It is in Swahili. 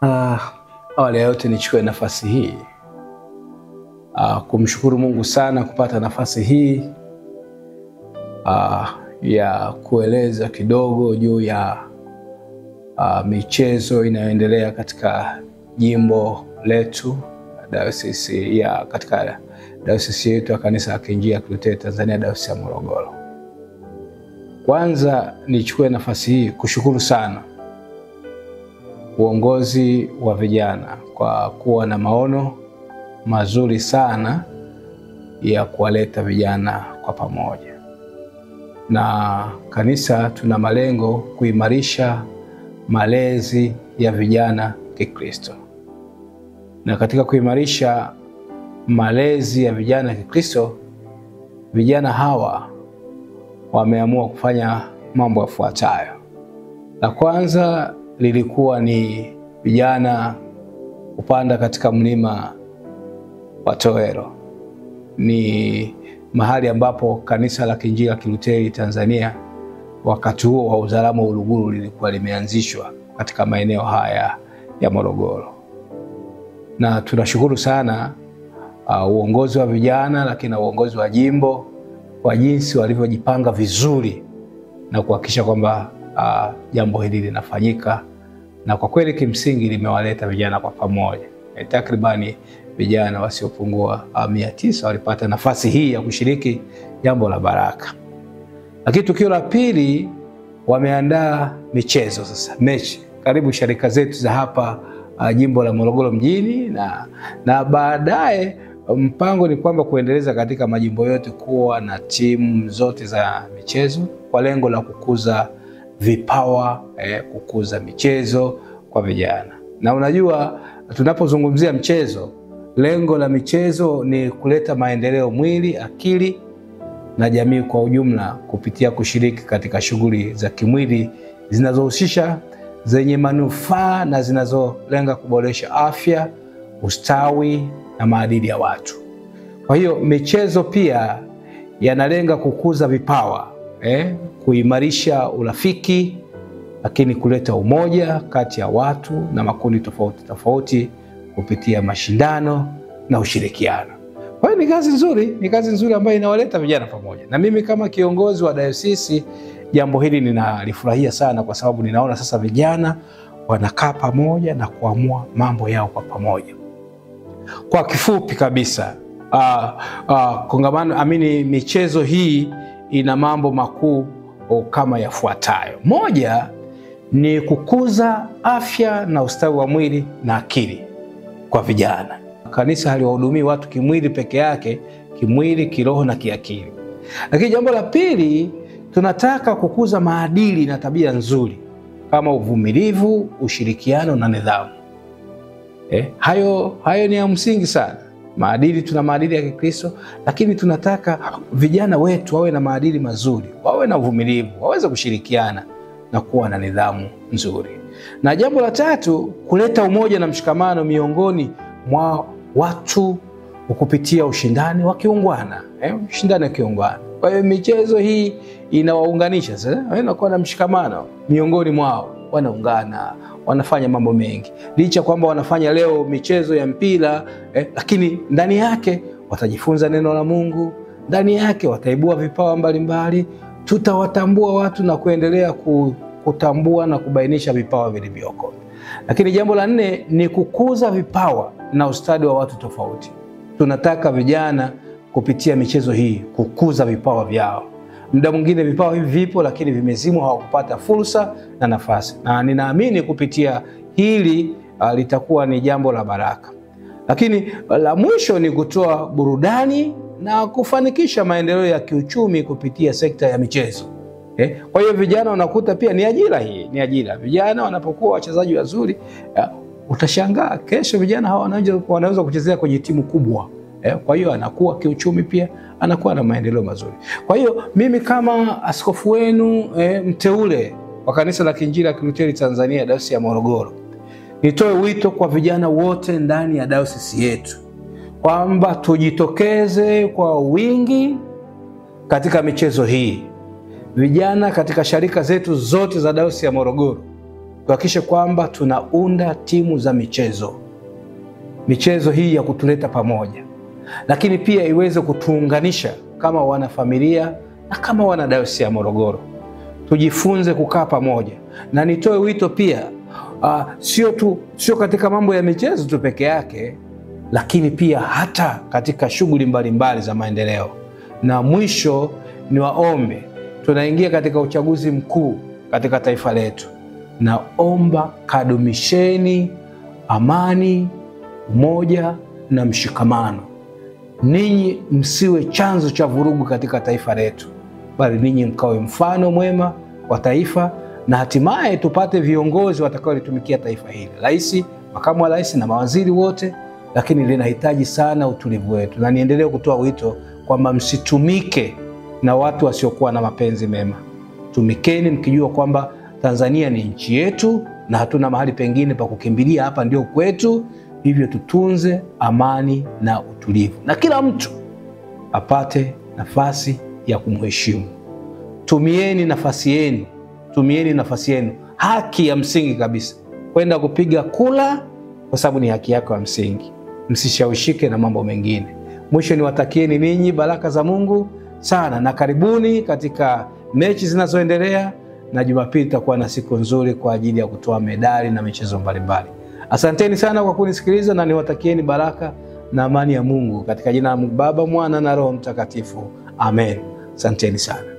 Awali ya yote nichukue nafasi hii kumshukuru Mungu sana kupata nafasi hii ya kueleza kidogo juu ya michezo inayoendelea katika jimbo letu katika dayosisi yetu ya Kanisa la Kiinjili ya Kilutheri Tanzania, dayosisi ya Morogoro. Kwanza nichukue nafasi hii kushukuru sana uongozi wa vijana kwa kuwa na maono mazuri sana ya kuwaleta vijana kwa pamoja. Na kanisa tuna malengo kuimarisha malezi ya vijana Kikristo. Na katika kuimarisha malezi ya vijana Kikristo, vijana hawa wameamua kufanya mambo yafuatayo. La kwanza lilikuwa ni vijana kupanda katika mlima wa Toero. Ni mahali ambapo Kanisa la Kiinjili la Kilutheri Tanzania wakati huo wa uzalamo wa Uluguru lilikuwa limeanzishwa katika maeneo haya ya Morogoro. Na tunashukuru sana uongozi wa vijana, lakini na uongozi wa jimbo kwa jinsi walivyojipanga vizuri na kuhakikisha kwamba jambo hili linafanyika, na kwa kweli kimsingi limewaleta vijana kwa pamoja. Takribani vijana wasiopungua 900 walipata nafasi hii ya kushiriki jambo la baraka. Lakini tukio la pili, wameandaa michezo sasa, mechi karibu sharika zetu za hapa jimbo la Morogoro mjini, na baadaye mpango ni kwamba kuendeleza katika majimbo yote kuwa na timu zote za michezo kwa lengo la kukuza vipawa, kukuza michezo kwa vijana. Na unajua tunapozungumzia mchezo, lengo la michezo ni kuleta maendeleo mwili, akili na jamii kwa ujumla kupitia kushiriki katika shughuli za kimwili zinazohusisha, zenye manufaa na zinazolenga kuboresha afya, ustawi na maadili ya watu. Kwa hiyo michezo pia yanalenga kukuza vipawa, kuimarisha urafiki, lakini kuleta umoja kati ya watu na makundi tofauti tofauti kupitia mashindano na ushirikiano. Kwa hiyo ni kazi nzuri ambayo inawaleta vijana pamoja. Na mimi kama kiongozi wa dayosisi, jambo hili ninalifurahia sana, kwa sababu ninaona sasa vijana wanakaa pamoja na kuamua mambo yao kwa pamoja. Kwa kifupi kabisa, michezo hii ina mambo makuu kama yafuatayo. Moja ni kukuza afya na ustawi wa mwili na akili kwa vijana. Kanisa haliwahudumii watu kimwili peke yake, kimwili, kiroho na kiakili. Lakini jambo la pili, tunataka kukuza maadili na tabia nzuri kama uvumilivu, ushirikiano na nidhamu. Hayo ni ya msingi sana. Maadili, tuna maadili ya Kikristo, lakini tunataka vijana wetu wawe na maadili mazuri, wawe na uvumilivu, waweze kushirikiana na kuwa na nidhamu nzuri. Na jambo la tatu, kuleta umoja na mshikamano miongoni mwa watu kupitia ushindani wa kiungwana, ushindani wa kiungwana. Kwa hiyo michezo hii inawaunganisha sasa, inakuwa na mshikamano miongoni mwao, wanaungana, wanafanya mambo mengi. Licha kwamba wanafanya leo michezo ya mpira, lakini ndani yake watajifunza neno la Mungu, ndani yake wataibua vipawa mbalimbali. Tutawatambua watu na kuendelea kutambua na kubainisha vipawa vilivyoko. Lakini jambo la 4 ni kukuza vipawa na ustadi wa watu tofauti. Tunataka vijana kupitia michezo hii kukuza vipawa vyao. Muda mwingine vipawa hivi vipo, lakini vimezimwa, hawakupata fursa na nafasi. Na ninaamini kupitia hili litakuwa ni jambo la baraka. Lakini la mwisho ni kutoa burudani na kufanikisha maendeleo ya kiuchumi kupitia sekta ya michezo. Kwa hiyo vijana wanakuta pia ni ajira, hii ni ajira. Vijana wanapokuwa wachezaji wazuri, utashangaa kesho vijana hawa wanaweza kuchezea kwenye timu kubwa. Kwa hiyo anakuwa kiuchumi pia, anakuwa na maendeleo mazuri. Kwa hiyo mimi kama askofu wenu mteule wa Kanisa la Kiinjili la Kilutheri Tanzania, dayosisi ya Morogoro, nitoe wito kwa vijana wote ndani ya dayosisi yetu kwamba tujitokeze kwa wingi katika michezo hii. Vijana katika sharika zetu zote za dayosisi ya Morogoro tuhakikishe kwamba tunaunda timu za michezo hii ya kutuleta pamoja, lakini pia iweze kutuunganisha kama wanafamilia na kama wanadayosisi ya Morogoro. Tujifunze kukaa pamoja, na nitoe wito pia sio katika mambo ya michezo tu peke yake, lakini pia hata katika shughuli mbalimbali za maendeleo. Na mwisho ni waombe, tunaingia katika uchaguzi mkuu katika taifa letu. Naomba kadumisheni amani, umoja na mshikamano. Ninyi msiwe chanzo cha vurugu katika taifa letu, bali ninyi mkawe mfano mwema wa taifa, na hatimaye tupate viongozi watakaolitumikia taifa hili, rais, makamu wa rais na mawaziri wote. Lakini linahitaji sana utulivu wetu, na niendelee kutoa wito kwamba msitumike na watu wasiokuwa na mapenzi mema. Tumikeni mkijua kwamba Tanzania ni nchi yetu na hatuna mahali pengine pa kukimbilia, hapa ndio kwetu. Hivyo tutunze amani na utulivu, na kila mtu apate nafasi ya kumheshimu. Tumieni nafasi yenu, haki ya msingi kabisa, kwenda kupiga kura, kwa sababu ni haki yako ya msingi. Msishawishike na mambo mengine. Mwisho niwatakieni ninyi baraka za Mungu sana, na karibuni katika mechi zinazoendelea, na Jumapili tutakuwa na siku nzuri kwa ajili ya kutoa medali na michezo mbalimbali. Asanteni sana kwa kunisikiliza, na niwatakieni baraka na amani ya Mungu katika jina la Mungu Baba, Mwana na Roho Mtakatifu. Amen. Asanteni sana.